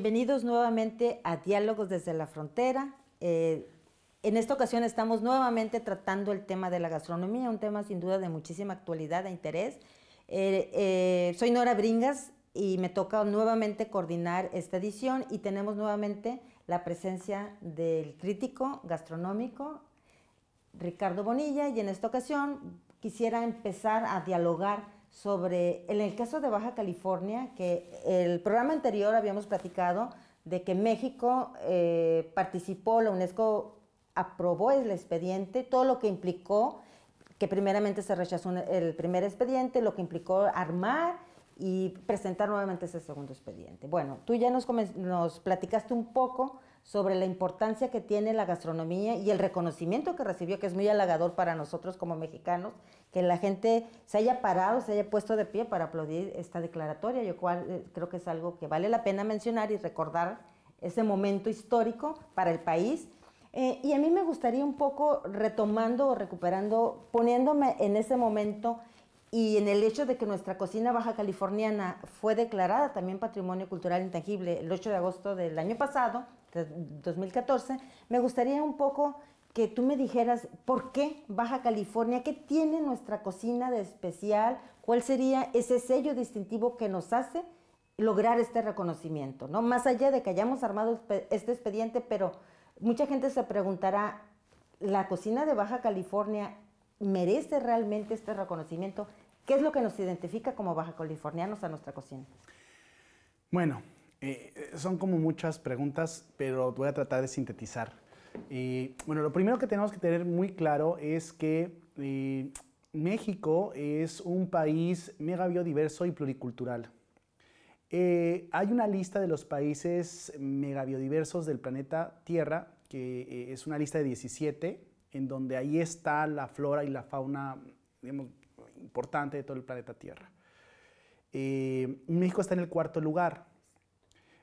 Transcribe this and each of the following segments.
Bienvenidos nuevamente a Diálogos desde la Frontera. En esta ocasión estamos nuevamente tratando el tema de la gastronomía, un tema sin duda de muchísima actualidad e interés. Soy Nora Bringas y me toca nuevamente coordinar esta edición y tenemos nuevamente la presencia del crítico gastronómico Ricardo Bonilla, y en esta ocasión quisiera empezar a dialogar sobre, en el caso de Baja California, que el programa anterior habíamos platicado de que México participó, la UNESCO aprobó el expediente, todo lo que implicó, que primeramente se rechazó el primer expediente, lo que implicó armar y presentar nuevamente ese segundo expediente. Bueno, tú ya nos platicaste un poco sobre la importancia que tiene la gastronomía y el reconocimiento que recibió, que es muy halagador para nosotros como mexicanos, que la gente se haya parado, se haya puesto de pie para aplaudir esta declaratoria, yo creo que es algo que vale la pena mencionar y recordar ese momento histórico para el país. Y a mí me gustaría un poco retomando o recuperando, poniéndome en ese momento y en el hecho de que nuestra cocina baja californiana fue declarada también Patrimonio Cultural Intangible el 8 de agosto del año pasado, de 2014, me gustaría un poco que tú me dijeras por qué Baja California, qué tiene nuestra cocina de especial, cuál sería ese sello distintivo que nos hace lograr este reconocimiento, ¿no? Más allá de que hayamos armado este expediente, pero mucha gente se preguntará, ¿la cocina de Baja California merece realmente este reconocimiento? ¿Qué es lo que nos identifica como baja californianos a nuestra cocina? Bueno, son como muchas preguntas, pero voy a tratar de sintetizar. Bueno, lo primero que tenemos que tener muy claro es que México es un país mega biodiverso y pluricultural. Hay una lista de los países megabiodiversos del planeta Tierra, que es una lista de 17, en donde ahí está la flora y la fauna, digamos, importante de todo el planeta Tierra. México está en el cuarto lugar.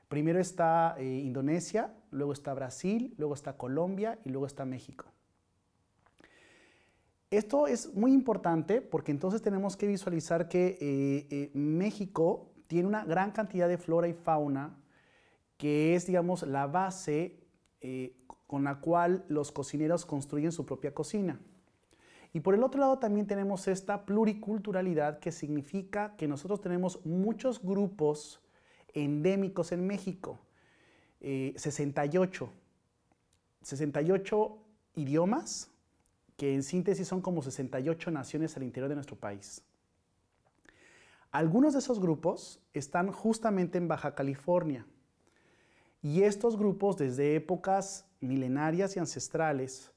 Primero está Indonesia, luego está Brasil, luego está Colombia y luego está México. Esto es muy importante porque entonces tenemos que visualizar que México tiene una gran cantidad de flora y fauna que es, digamos, la base con la cual los cocineros construyen su propia cocina. Y por el otro lado también tenemos esta pluriculturalidad, que significa que nosotros tenemos muchos grupos endémicos en México, 68 idiomas, que en síntesis son como 68 naciones al interior de nuestro país. Algunos de esos grupos están justamente en Baja California, y estos grupos desde épocas milenarias y ancestrales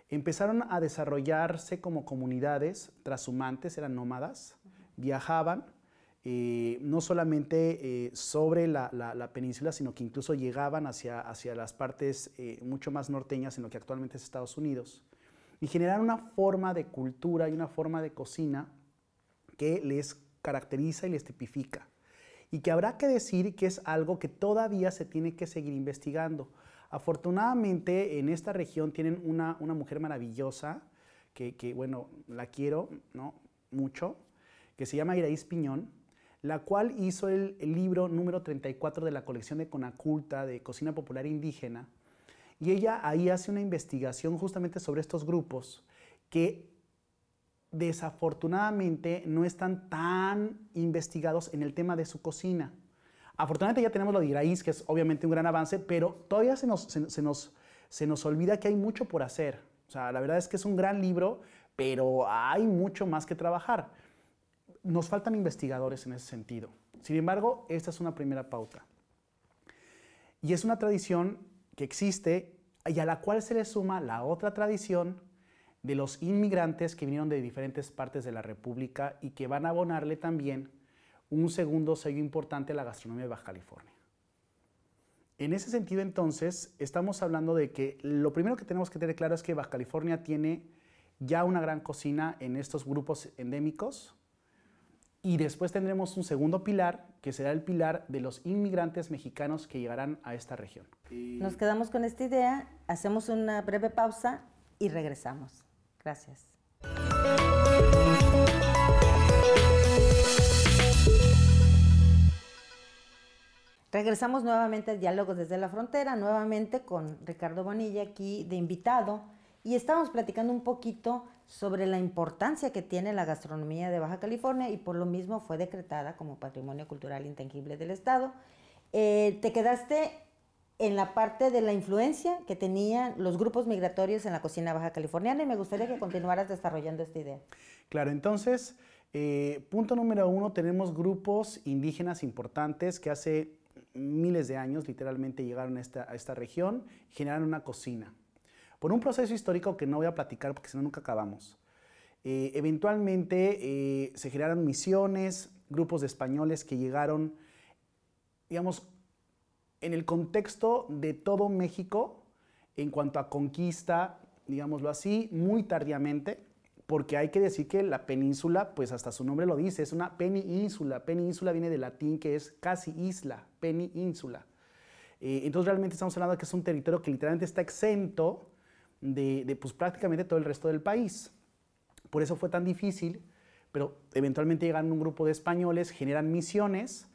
empezaron a desarrollarse como comunidades trashumantes, eran nómadas, viajaban no solamente sobre la península, sino que incluso llegaban hacia las partes mucho más norteñas en lo que actualmente es Estados Unidos, y generaron una forma de cultura y una forma de cocina que les caracteriza y les tipifica, y que habrá que decir que es algo que todavía se tiene que seguir investigando. Afortunadamente en esta región tienen una mujer maravillosa, que bueno, la quiero, ¿no?, mucho, que se llama Iraíz Piñón, la cual hizo el libro número 34 de la colección de Conaculta de Cocina Popular Indígena, y ella ahí hace una investigación justamente sobre estos grupos que desafortunadamente no están tan investigados en el tema de su cocina. Afortunadamente ya tenemos lo de Iraíz, que es obviamente un gran avance, pero todavía se nos olvida que hay mucho por hacer. O sea, la verdad es que es un gran libro, pero hay mucho más que trabajar. Nos faltan investigadores en ese sentido. Sin embargo, esta es una primera pauta. Y es una tradición que existe y a la cual se le suma la otra tradición de los inmigrantes que vinieron de diferentes partes de la República y que van a abonarle también un segundo sello importante a la gastronomía de Baja California. En ese sentido, entonces, estamos hablando de que lo primero que tenemos que tener claro es que Baja California tiene ya una gran cocina en estos grupos endémicos, y después tendremos un segundo pilar, que será el pilar de los inmigrantes mexicanos que llegarán a esta región. Nos quedamos con esta idea, hacemos una breve pausa y regresamos. Gracias. Regresamos nuevamente a Diálogos desde la Frontera, nuevamente con Ricardo Bonilla aquí de invitado, y estamos platicando un poquito sobre la importancia que tiene la gastronomía de Baja California, y por lo mismo fue decretada como Patrimonio Cultural Intangible del Estado. Te quedaste en la parte de la influencia que tenían los grupos migratorios en la cocina baja californiana, y me gustaría que continuaras desarrollando esta idea. Claro, entonces, punto número 1, tenemos grupos indígenas importantes que hace miles de años literalmente llegaron a esta región y generaron una cocina. Por un proceso histórico que no voy a platicar porque si no nunca acabamos. Eventualmente se generaron misiones, grupos de españoles que llegaron, digamos, en el contexto de todo México en cuanto a conquista, digámoslo así, muy tardíamente, porque hay que decir que la península, pues hasta su nombre lo dice, es una península. Península viene del latín que es casi isla, península. Entonces realmente estamos hablando de que es un territorio que literalmente está exento de pues, prácticamente todo el resto del país. Por eso fue tan difícil, pero eventualmente llegan un grupo de españoles, generan misiones,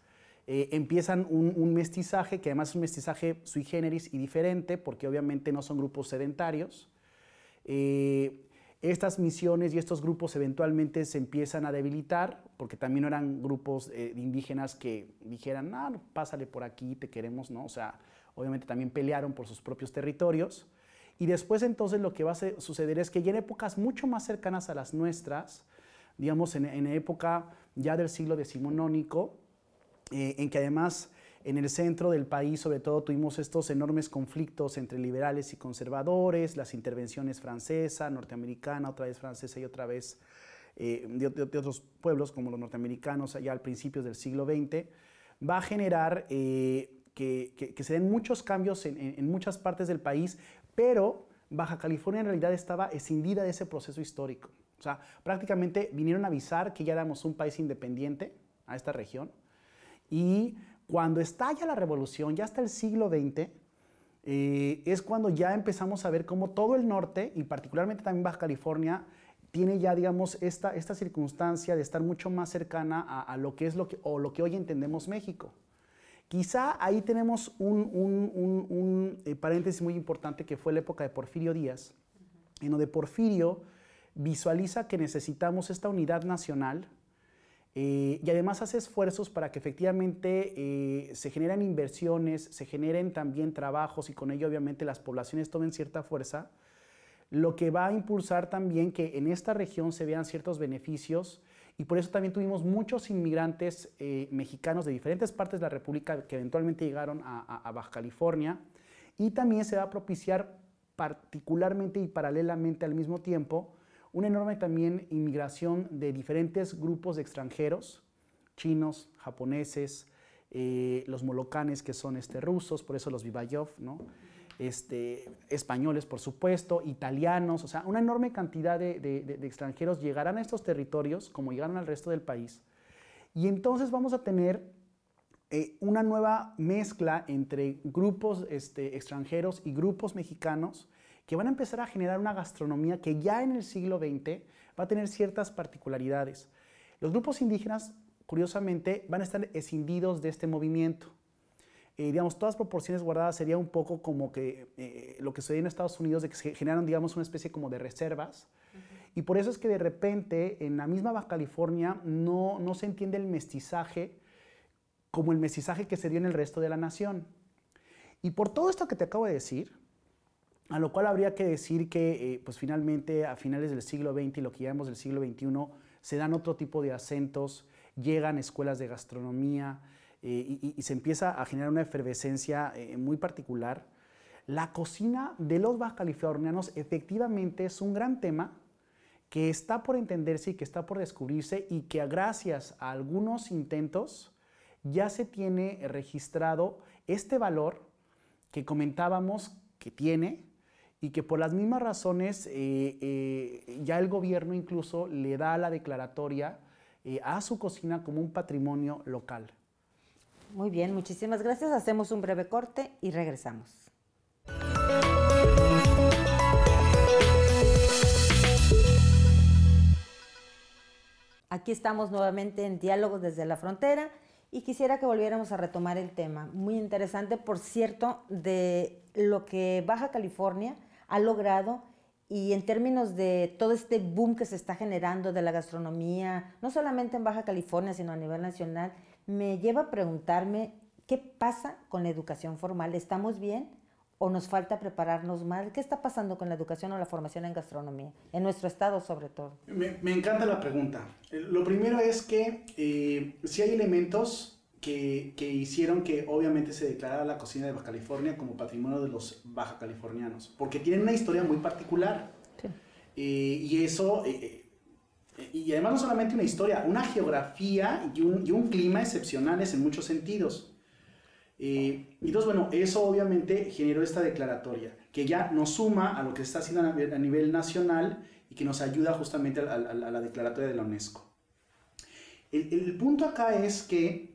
empiezan un mestizaje, que además es un mestizaje sui generis y diferente, porque obviamente no son grupos sedentarios. Estas misiones y estos grupos eventualmente se empiezan a debilitar, porque también no eran grupos de indígenas que dijeran, ah, pásale por aquí, te queremos, ¿no? O sea, obviamente también pelearon por sus propios territorios. Y después entonces lo que va a suceder es que ya en épocas mucho más cercanas a las nuestras, digamos en época ya del siglo decimonónico, en que además en el centro del país sobre todo tuvimos estos enormes conflictos entre liberales y conservadores, las intervenciones francesa, norteamericana, otra vez francesa y otra vez de otros pueblos como los norteamericanos allá al principios del siglo XX, va a generar que se den muchos cambios en muchas partes del país, pero Baja California en realidad estaba escindida de ese proceso histórico. O sea, prácticamente vinieron a avisar que ya éramos un país independiente a esta región. Y cuando estalla la revolución, ya hasta el siglo XX, es cuando ya empezamos a ver cómo todo el norte, y particularmente también Baja California, tiene ya, digamos, esta circunstancia de estar mucho más cercana a lo que es lo que hoy entendemos México. Quizá ahí tenemos un paréntesis muy importante que fue la época de Porfirio Díaz, en donde Porfirio visualiza que necesitamos esta unidad nacional y además hace esfuerzos para que efectivamente se generen inversiones, se generen también trabajos y con ello obviamente las poblaciones tomen cierta fuerza, lo que va a impulsar también que en esta región se vean ciertos beneficios. Y por eso también tuvimos muchos inmigrantes mexicanos de diferentes partes de la República que eventualmente llegaron a Baja California. Y también se va a propiciar particularmente y paralelamente al mismo tiempo una enorme también inmigración de diferentes grupos de extranjeros, chinos, japoneses, los molocanes que son rusos, por eso los Vivayov, ¿no? Españoles, por supuesto, italianos, o sea, una enorme cantidad de extranjeros llegarán a estos territorios como llegaron al resto del país. Y entonces vamos a tener una nueva mezcla entre grupos extranjeros y grupos mexicanos que van a empezar a generar una gastronomía que ya en el siglo XX va a tener ciertas particularidades. Los grupos indígenas, curiosamente, van a estar escindidos de este movimiento. Digamos, todas proporciones guardadas sería un poco como que lo que sucedió en Estados Unidos, de que se generaron, digamos, una especie como de reservas. Y por eso es que de repente en la misma Baja California no se entiende el mestizaje como el mestizaje que se dio en el resto de la nación. Y por todo esto que te acabo de decir, a lo cual habría que decir que pues finalmente a finales del siglo XX y lo que llamamos del siglo XXI se dan otro tipo de acentos, llegan escuelas de gastronomía, y se empieza a generar una efervescencia muy particular. La cocina de los bajacalifornianos efectivamente es un gran tema que está por entenderse y que está por descubrirse y que gracias a algunos intentos ya se tiene registrado este valor que comentábamos que tiene y que por las mismas razones ya el gobierno incluso le da la declaratoria a su cocina como un patrimonio local. Muy bien, muchísimas gracias. Hacemos un breve corte y regresamos. Aquí estamos nuevamente en Diálogos desde la Frontera Y quisiera que volviéramos a retomar el tema, muy interesante, por cierto, de lo que Baja California ha logrado y en términos de todo este boom que se está generando de la gastronomía, no solamente en Baja California, sino a nivel nacional, me lleva a preguntarme qué pasa con la educación formal. ¿Estamos bien o nos falta prepararnos más? ¿Qué está pasando con la educación o la formación en gastronomía, en nuestro estado sobre todo? Me encanta la pregunta. Lo primero es que sí hay elementos que hicieron que obviamente se declarara la cocina de Baja California como patrimonio de los baja californianos, porque tienen una historia muy particular. Sí. Y eso, y además no solamente una historia, una geografía y un clima excepcionales en muchos sentidos. Entonces, bueno, eso obviamente generó esta declaratoria, que ya nos suma a lo que se está haciendo a nivel nacional y que nos ayuda justamente a la declaratoria de la UNESCO. El punto acá es que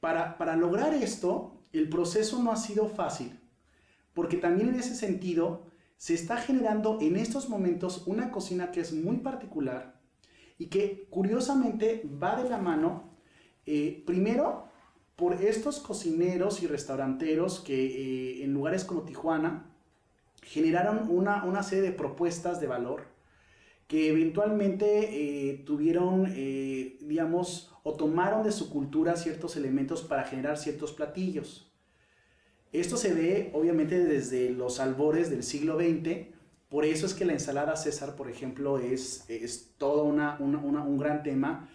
para lograr esto, el proceso no ha sido fácil, porque también en ese sentido se está generando en estos momentos una cocina que es muy particular y que curiosamente va de la mano, primero, por estos cocineros y restauranteros que en lugares como Tijuana generaron una serie de propuestas de valor que eventualmente tuvieron, digamos, o tomaron de su cultura ciertos elementos para generar ciertos platillos. Esto se ve obviamente desde los albores del siglo XX, por eso es que la ensalada César, por ejemplo, es todo un gran tema.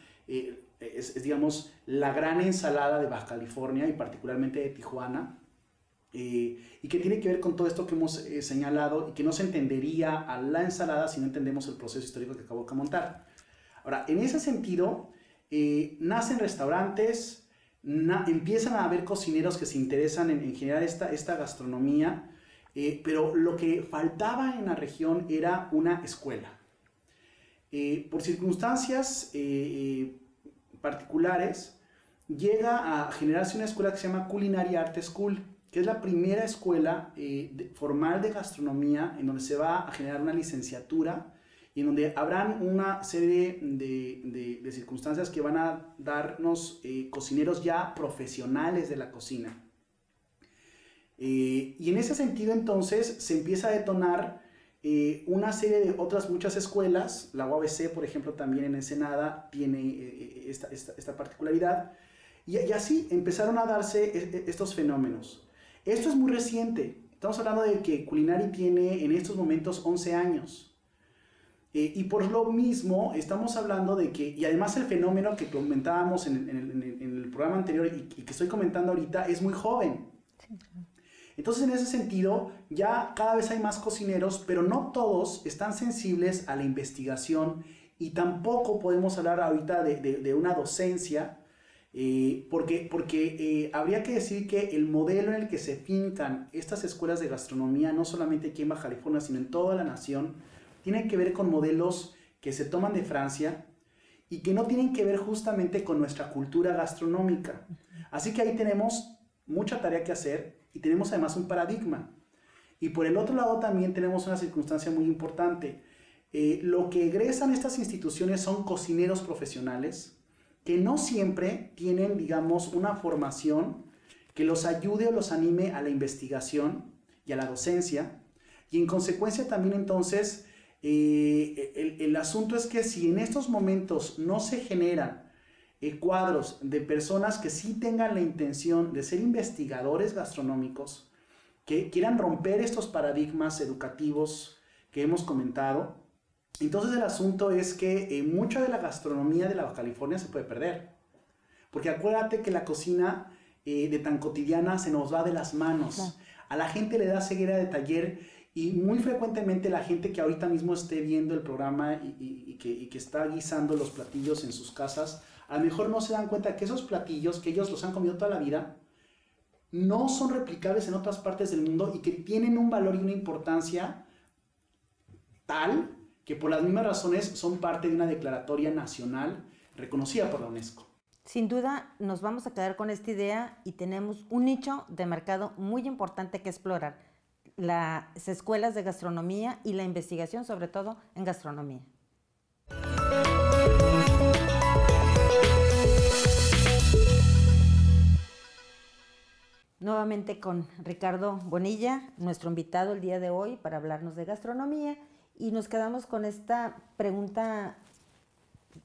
Es, digamos, la gran ensalada de Baja California y particularmente de Tijuana, y que tiene que ver con todo esto que hemos señalado y que no se entendería a la ensalada si no entendemos el proceso histórico que acabo de comentar. Ahora, en ese sentido, nacen restaurantes, empiezan a haber cocineros que se interesan en generar esta gastronomía, pero lo que faltaba en la región era una escuela. Por circunstancias particulares, llega a generarse una escuela que se llama Culinary Art School, que es la primera escuela formal de gastronomía en donde se va a generar una licenciatura y en donde habrán una serie de circunstancias que van a darnos cocineros ya profesionales de la cocina. Y en ese sentido entonces se empieza a detonar una serie de otras muchas escuelas. La UABC, por ejemplo, también en Ensenada tiene esta particularidad, y así empezaron a darse estos fenómenos. Esto es muy reciente, estamos hablando de que Culinary tiene en estos momentos 11 años, y por lo mismo estamos hablando de que, y además el fenómeno que comentábamos en el programa anterior y que estoy comentando ahorita es muy joven. Sí. Entonces, en ese sentido, ya cada vez hay más cocineros, pero no todos están sensibles a la investigación y tampoco podemos hablar ahorita de una docencia, porque habría que decir que el modelo en el que se fincan estas escuelas de gastronomía, no solamente aquí en Baja California, sino en toda la nación, tiene que ver con modelos que se toman de Francia y que no tienen que ver justamente con nuestra cultura gastronómica. Así que ahí tenemos mucha tarea que hacer. Y tenemos además un paradigma. Y por el otro lado también tenemos una circunstancia muy importante. Lo que egresan estas instituciones son cocineros profesionales que no siempre tienen, digamos, una formación que los ayude o los anime a la investigación y a la docencia. Y en consecuencia también entonces el asunto es que si en estos momentos no se generan cuadros de personas que sí tengan la intención de ser investigadores gastronómicos, que quieran romper estos paradigmas educativos que hemos comentado, entonces el asunto es que mucha de la gastronomía de la Baja California se puede perder. Porque acuérdate que la cocina de tan cotidiana se nos va de las manos. No. A la gente le da ceguera de taller y muy frecuentemente la gente que ahorita mismo esté viendo el programa y que está guisando los platillos en sus casas, a lo mejor no se dan cuenta que esos platillos, que ellos los han comido toda la vida, no son replicables en otras partes del mundo y que tienen un valor y una importancia tal que por las mismas razones son parte de una declaratoria nacional reconocida por la UNESCO. Sin duda nos vamos a quedar con esta idea y tenemos un nicho de mercado muy importante que explorar, las escuelas de gastronomía y la investigación sobre todo en gastronomía. nuevamente con Ricardo Bonilla, nuestro invitado el día de hoy para hablarnos de gastronomía, y nos quedamos con esta pregunta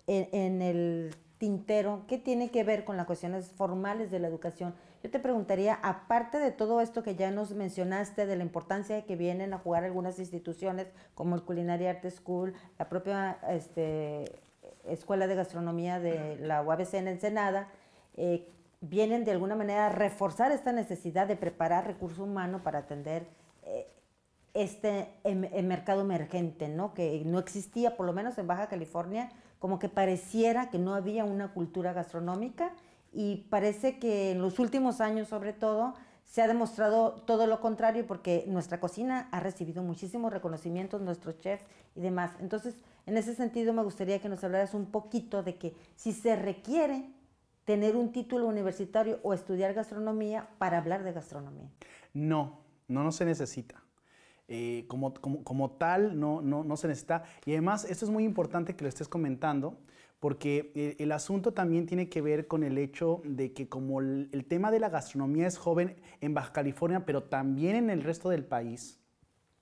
en el tintero. ¿Qué tiene que ver con las cuestiones formales de la educación? Yo te preguntaría, aparte de todo esto que ya nos mencionaste, de la importancia de que vienen a jugar algunas instituciones como el Culinary Art School, la propia Escuela de Gastronomía de la UABC en Ensenada, vienen de alguna manera a reforzar esta necesidad de preparar recurso humano para atender mercado emergente, ¿no? Que no existía, por lo menos en Baja California, como que pareciera que no había una cultura gastronómica, y parece que en los últimos años, sobre todo, se ha demostrado todo lo contrario, porque nuestra cocina ha recibido muchísimos reconocimientos, nuestros chefs y demás. Entonces, en ese sentido, me gustaría que nos hablaras un poquito de que si se requiere tener un título universitario o estudiar gastronomía para hablar de gastronomía. No se necesita. Como tal, no se necesita. Y además, esto es muy importante que lo estés comentando, porque el asunto también tiene que ver con el hecho de que como el tema de la gastronomía es joven en Baja California, pero también en el resto del país,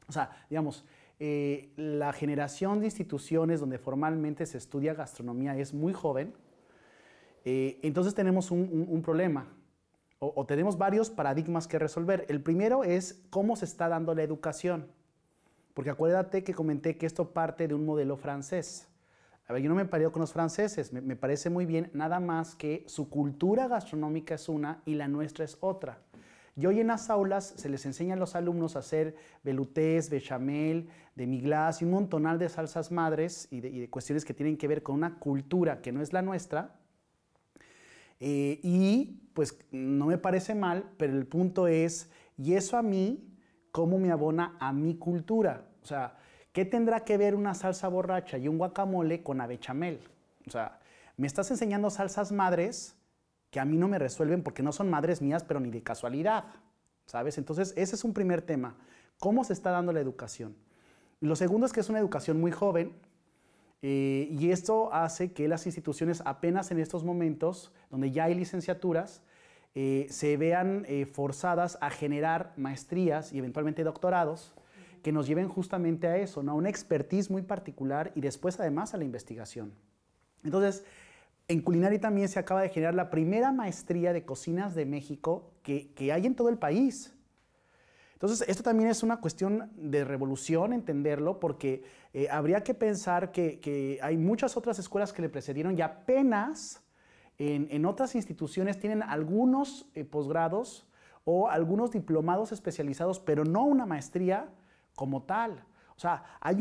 o sea, digamos, la generación de instituciones donde formalmente se estudia gastronomía es muy joven, entonces tenemos un problema. O tenemos varios paradigmas que resolver. El primero es cómo se está dando la educación. Porque acuérdate que comenté que esto parte de un modelo francés. A ver, yo no me pareo con los franceses, me parece muy bien, nada más que su cultura gastronómica es una y la nuestra es otra. Y hoy en las aulas se les enseña a los alumnos a hacer veloutés, bechamel, demi-glace y un montonal de salsas madres y de cuestiones que tienen que ver con una cultura que no es la nuestra. Y pues no me parece mal, pero el punto es, ¿y eso a mí cómo me abona a mi cultura? O sea, ¿qué tendrá que ver una salsa borracha y un guacamole con la bechamel? O sea, me estás enseñando salsas madres que a mí no me resuelven porque no son madres mías, pero ni de casualidad, ¿sabes? Entonces, ese es un primer tema. ¿Cómo se está dando la educación? Lo segundo es que es una educación muy joven. Y esto hace que las instituciones apenas en estos momentos, donde ya hay licenciaturas, se vean forzadas a generar maestrías y eventualmente doctorados que nos lleven justamente a eso, ¿no? A una expertise muy particular y después además a la investigación. Entonces, en Culinary también se acaba de generar la primera maestría de cocinas de México que hay en todo el país. Entonces, esto también es una cuestión de revolución, entenderlo, porque habría que pensar que hay muchas otras escuelas que le precedieron y apenas en otras instituciones tienen algunos posgrados o algunos diplomados especializados, pero no una maestría como tal. O sea, hay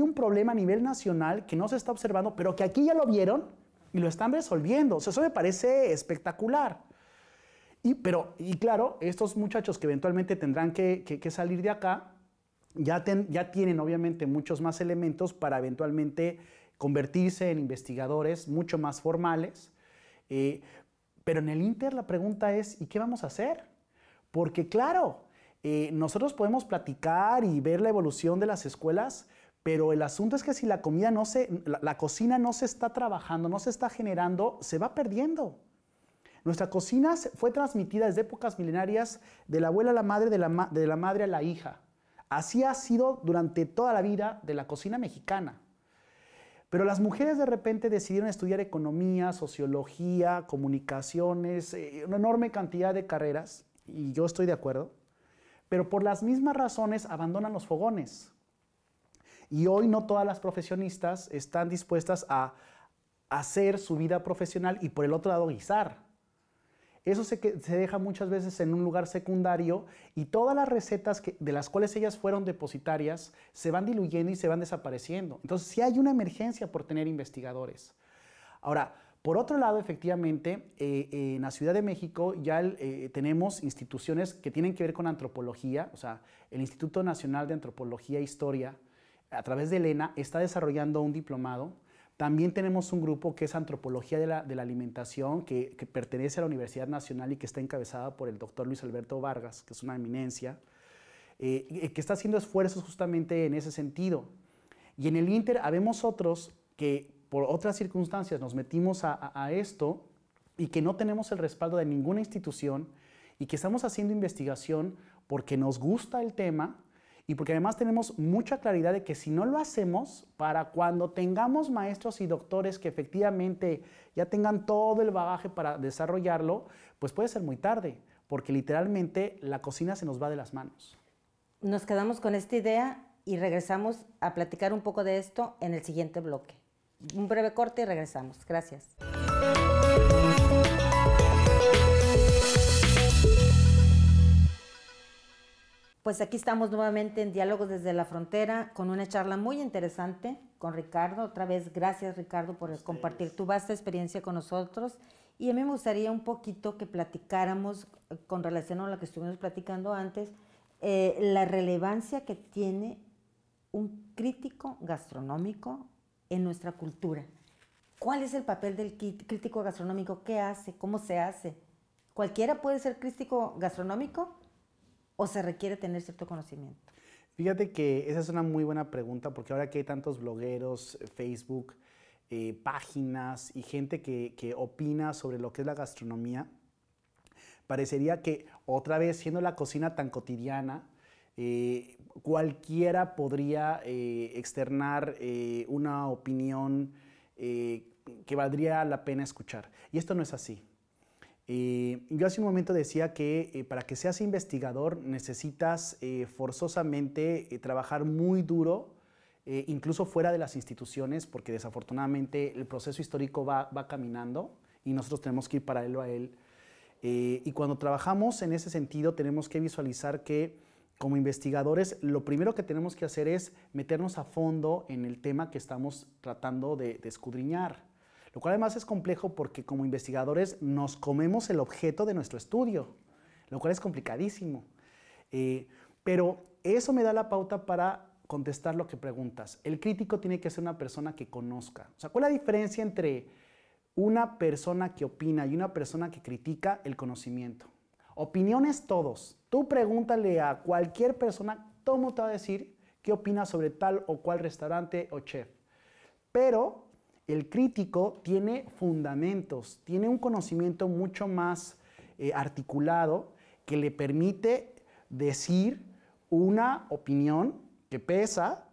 un problema a nivel nacional que no se está observando, pero que aquí ya lo vieron y lo están resolviendo. O sea, eso me parece espectacular. Y claro, estos muchachos que eventualmente tendrán que salir de acá, ya tienen obviamente muchos más elementos para eventualmente convertirse en investigadores mucho más formales. Pero en el Inter la pregunta es, ¿y qué vamos a hacer? Porque claro, nosotros podemos platicar y ver la evolución de las escuelas, pero el asunto es que si la comida la cocina no se está trabajando, no se está generando, se va perdiendo. Nuestra cocina fue transmitida desde épocas milenarias de la abuela a la madre, de la madre a la hija. Así ha sido durante toda la vida de la cocina mexicana. Pero las mujeres de repente decidieron estudiar economía, sociología, comunicaciones, una enorme cantidad de carreras, y yo estoy de acuerdo, pero por las mismas razones abandonan los fogones. Y hoy no todas las profesionistas están dispuestas a hacer su vida profesional y por el otro lado guisar. Eso se deja muchas veces en un lugar secundario y todas las recetas de las cuales ellas fueron depositarias se van diluyendo y se van desapareciendo. Entonces sí hay una emergencia por tener investigadores. Ahora, por otro lado, efectivamente, en la Ciudad de México ya tenemos instituciones que tienen que ver con antropología, o sea, el Instituto Nacional de Antropología e Historia, a través de ELENA, está desarrollando un diplomado. También tenemos un grupo que es Antropología de la Alimentación, que pertenece a la Universidad Nacional y que está encabezada por el doctor Luis Alberto Vargas, que es una eminencia, que está haciendo esfuerzos justamente en ese sentido. Y en el Inter habemos otros que por otras circunstancias nos metimos a esto y que no tenemos el respaldo de ninguna institución y que estamos haciendo investigación porque nos gusta el tema y porque además tenemos mucha claridad de que si no lo hacemos, para cuando tengamos maestros y doctores que efectivamente ya tengan todo el bagaje para desarrollarlo, pues puede ser muy tarde, porque literalmente la cocina se nos va de las manos. Nos quedamos con esta idea y regresamos a platicar un poco de esto en el siguiente bloque. Un breve corte y regresamos. Gracias. Pues aquí estamos nuevamente en Diálogos desde la Frontera con una charla muy interesante con Ricardo. Otra vez, gracias Ricardo por compartir tu vasta experiencia con nosotros. Y a mí me gustaría un poquito que platicáramos con relación a lo que estuvimos platicando antes, la relevancia que tiene un crítico gastronómico en nuestra cultura. ¿Cuál es el papel del crítico gastronómico? ¿Qué hace? ¿Cómo se hace? ¿Cualquiera puede ser crítico gastronómico o se requiere tener cierto conocimiento? Fíjate que esa es una muy buena pregunta, porque ahora que hay tantos blogueros, Facebook, páginas y gente que opina sobre lo que es la gastronomía, parecería que otra vez, siendo la cocina tan cotidiana, cualquiera podría externar una opinión que valdría la pena escuchar. Y esto no es así. Yo hace un momento decía que para que seas investigador necesitas forzosamente trabajar muy duro, incluso fuera de las instituciones, porque desafortunadamente el proceso histórico va caminando y nosotros tenemos que ir paralelo a él. Y cuando trabajamos en ese sentido tenemos que visualizar que como investigadores lo primero que tenemos que hacer es meternos a fondo en el tema que estamos tratando de escudriñar. Lo cual además es complejo porque como investigadores nos comemos el objeto de nuestro estudio, lo cual es complicadísimo. Pero eso me da la pauta para contestar lo que preguntas. El crítico tiene que ser una persona que conozca. O sea, ¿cuál es la diferencia entre una persona que opina y una persona que critica? El conocimiento. Opiniones todos. Tú pregúntale a cualquier persona, todo el mundo te va a decir qué opina sobre tal o cual restaurante o chef. Pero el crítico tiene fundamentos, tiene un conocimiento mucho más articulado que le permite decir una opinión que pesa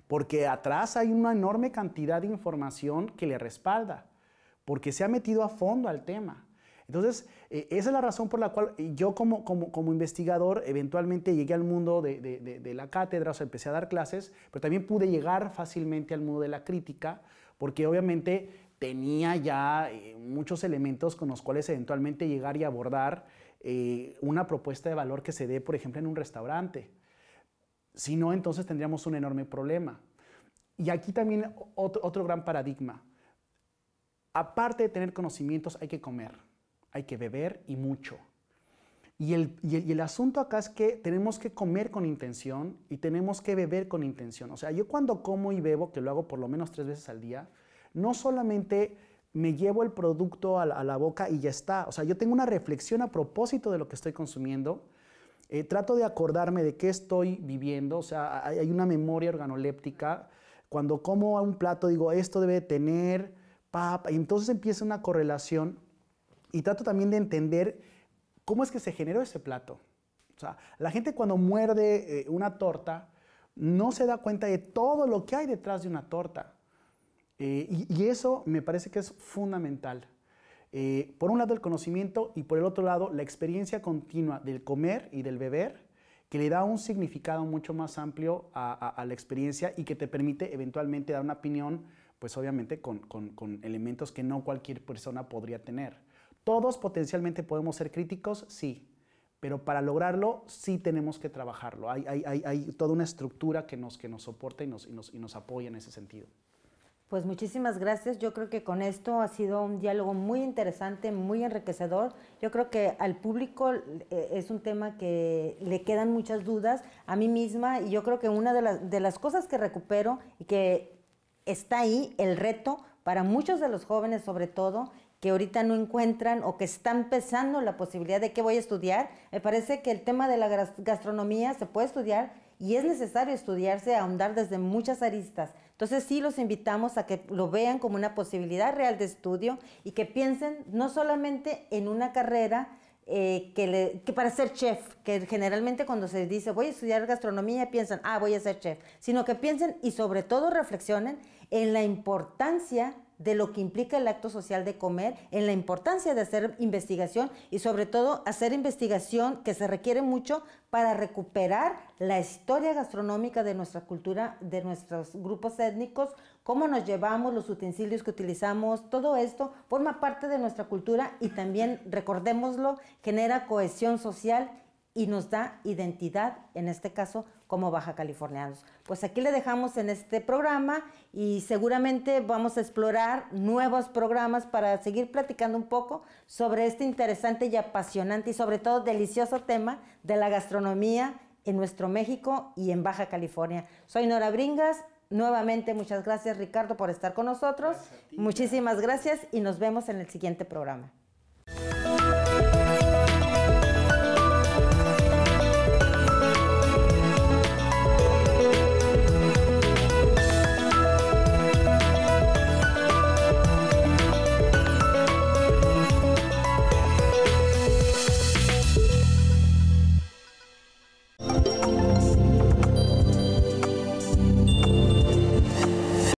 porque atrás hay una enorme cantidad de información que le respalda, porque se ha metido a fondo al tema. Entonces, esa es la razón por la cual yo como investigador eventualmente llegué al mundo de la cátedra, o sea, empecé a dar clases, pero también pude llegar fácilmente al mundo de la crítica, porque obviamente tenía ya muchos elementos con los cuales eventualmente llegar y abordar una propuesta de valor que se dé, por ejemplo, en un restaurante. Si no, entonces tendríamos un enorme problema. Y aquí también otro gran paradigma. Aparte de tener conocimientos, hay que comer, hay que beber y mucho. Y el asunto acá es que tenemos que comer con intención y tenemos que beber con intención. O sea, yo cuando como y bebo, que lo hago por lo menos 3 veces al día, no solamente me llevo el producto a la boca y ya está. O sea, yo tengo una reflexión a propósito de lo que estoy consumiendo. Trato de acordarme de qué estoy viviendo. O sea, hay una memoria organoléptica. Cuando como un plato digo, esto debe tener, y entonces empieza una correlación y trato también de entender ¿cómo es que se generó ese plato? O sea, la gente cuando muerde una torta no se da cuenta de todo lo que hay detrás de una torta. Y eso me parece que es fundamental. Por un lado el conocimiento y por el otro lado la experiencia continua del comer y del beber, que le da un significado mucho más amplio a la experiencia y que te permite eventualmente dar una opinión, pues obviamente con elementos que no cualquier persona podría tener. ¿Todos potencialmente podemos ser críticos? Sí, pero para lograrlo sí tenemos que trabajarlo. Hay toda una estructura que nos soporta y nos apoya en ese sentido. Pues muchísimas gracias. Yo creo que con esto ha sido un diálogo muy interesante, muy enriquecedor. Yo creo que al público es un tema que le quedan muchas dudas, a mí misma, y yo creo que una de las cosas que recupero y que está ahí, el reto para muchos de los jóvenes sobre todo, que ahorita no encuentran o que están pensando la posibilidad de qué voy a estudiar. Me parece que el tema de la gastronomía se puede estudiar y es necesario estudiarse, ahondar desde muchas aristas. Entonces sí los invitamos a que lo vean como una posibilidad real de estudio y que piensen no solamente en una carrera que para ser chef, que generalmente cuando se dice voy a estudiar gastronomía piensan, voy a ser chef, sino que piensen y sobre todo reflexionen en la importancia de lo que implica el acto social de comer, en la importancia de hacer investigación y sobre todo hacer investigación que se requiere mucho para recuperar la historia gastronómica de nuestra cultura, de nuestros grupos étnicos, cómo nos llevamos, los utensilios que utilizamos, todo esto forma parte de nuestra cultura y también, recordémoslo, genera cohesión social y nos da identidad, en este caso, como baja californianos. Pues aquí le dejamos en este programa y seguramente vamos a explorar nuevos programas para seguir platicando un poco sobre este interesante y apasionante y sobre todo delicioso tema de la gastronomía en nuestro México y en Baja California. Soy Nora Bringas. Nuevamente, muchas gracias, Ricardo, por estar con nosotros. Muchísimas gracias y nos vemos en el siguiente programa.